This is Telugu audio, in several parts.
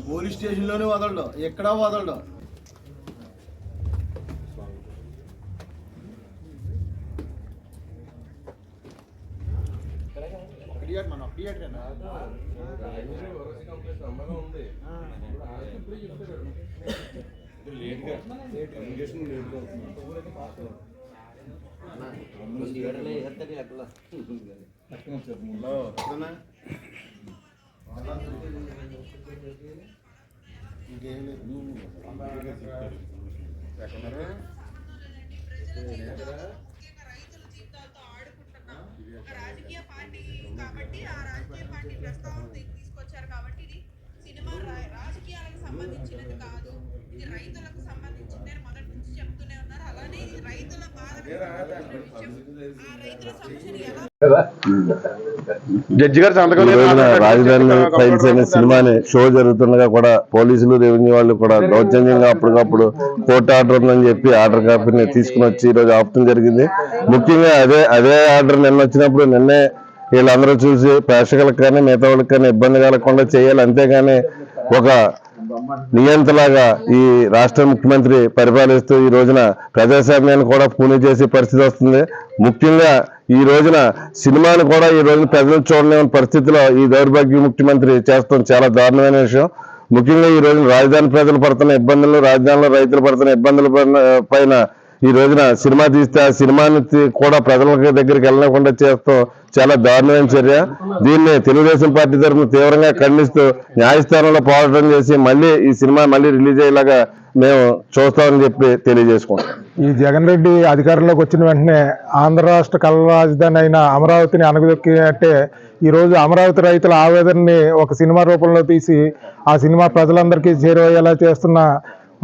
పోలీస్ స్టేషన్లోనే వదలడం, ఎక్కడా వదలడం. మనం రాజకీయ పార్టీ కాబట్టి ఆ రాజకీయ పార్టీ ప్రస్తావన తీసుకొచ్చారు కాబట్టి ఇది సినిమా రాజకీయాలకు సంబంధించినది కాదు, ఇది రైతులకు సంబంధించింది అని మొదటి నుంచి చెప్తూనే ఉన్నారు. అలానే రైతుల బాధ, ఆ రైతుల సమస్యను ఎలా జడ్జి గారు రాజధాని ఫైల్స్ అనే సినిమాని షో జరుగుతుండగా కూడా పోలీసులు రెవెన్యూ వాళ్ళు కూడా దౌర్జన్యంగా అప్పటికప్పుడు కోర్టు ఆర్డర్ ఉందని చెప్పి ఆర్డర్ కాపీని తీసుకుని వచ్చి ఈ రోజు ఆపడం జరిగింది. ముఖ్యంగా అదే ఆర్డర్ నిన్న వచ్చినప్పుడు నిన్నే వీళ్ళందరూ చూసి ప్రేక్షకులకు కానీ మిగతా వాళ్ళకి కానీ ఇబ్బంది కలగకుండా చేయాలి. అంతేగాని ఒక నియంతలాగా ఈ రాష్ట్ర ముఖ్యమంత్రి పరిపాలిస్తూ ఈ రోజున ప్రజాస్వామ్యాన్ని కూడా పూని చేసే పరిస్థితి వస్తుంది. ముఖ్యంగా ఈ రోజున సినిమాను కూడా ఈ రోజున ప్రజలు చూడలేని పరిస్థితిలో ఈ దౌర్భాగ్య ముఖ్యమంత్రి చేస్తాం చాలా దారుణమైన విషయం. ముఖ్యంగా ఈ రోజున రాజధాని ప్రజలు పడుతున్న ఇబ్బందులు, రాజధానిలో రైతులు పడుతున్న ఇబ్బందుల పైన ఈ రోజున సినిమా తీస్తే ఆ సినిమాని కూడా ప్రజల దగ్గరికి వెళ్ళకుండా చేస్తాం చాలా దారుణమైన చర్య. దీన్ని తెలుగుదేశం పార్టీ తరఫున తీవ్రంగా ఖండిస్తూ న్యాయస్థానంలో పోరాటం చేసి మళ్ళీ ఈ సినిమా మళ్ళీ రిలీజ్ అయ్యేలాగా మేము చూస్తామని చెప్పి తెలియజేసుకుంటాం. ఈ జగన్ రెడ్డి అధికారంలోకి వచ్చిన వెంటనే ఆంధ్ర రాష్ట్ర కళ రాజధాని అయిన అమరావతిని అనగదొక్కినట్టే ఈరోజు అమరావతి రైతుల ఆవేదనని ఒక సినిమా రూపంలో తీసి ఆ సినిమా ప్రజలందరికీ చేరువయ్యేలా చేస్తున్న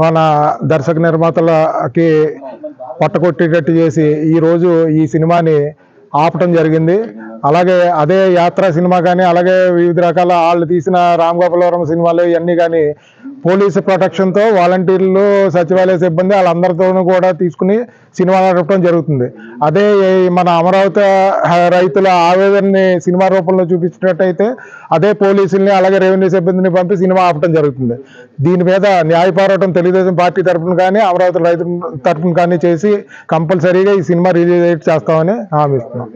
మన దర్శక నిర్మాతలకి పట్టకొట్టేటట్టు చేసి ఈరోజు ఈ సినిమాని ఆపటం జరిగింది. అలాగే అదే యాత్ర సినిమా కానీ అలాగే వివిధ రకాల వాళ్ళు తీసిన రామ్ గోపాలవరం సినిమాలు ఇవన్నీ కానీ పోలీసు ప్రొటెక్షన్తో వాలంటీర్లు, సచివాలయ సిబ్బంది వాళ్ళందరితోనూ కూడా తీసుకుని సినిమా నడపడం జరుగుతుంది. అదే మన అమరావతి రైతుల ఆవేదనని సినిమా రూపంలో చూపించినట్టయితే అదే పోలీసుల్ని అలాగే రెవెన్యూ సిబ్బందిని పంపి సినిమా ఆపటం జరుగుతుంది. దీని మీద న్యాయ పోరాటం తెలుగుదేశం పార్టీ తరఫున కానీ అమరావతి రైతుల తరఫున కానీ చేసి కంపల్సరీగా ఈ సినిమా రిలీజ్ చేస్తామని హామీ ఇస్తున్నాం.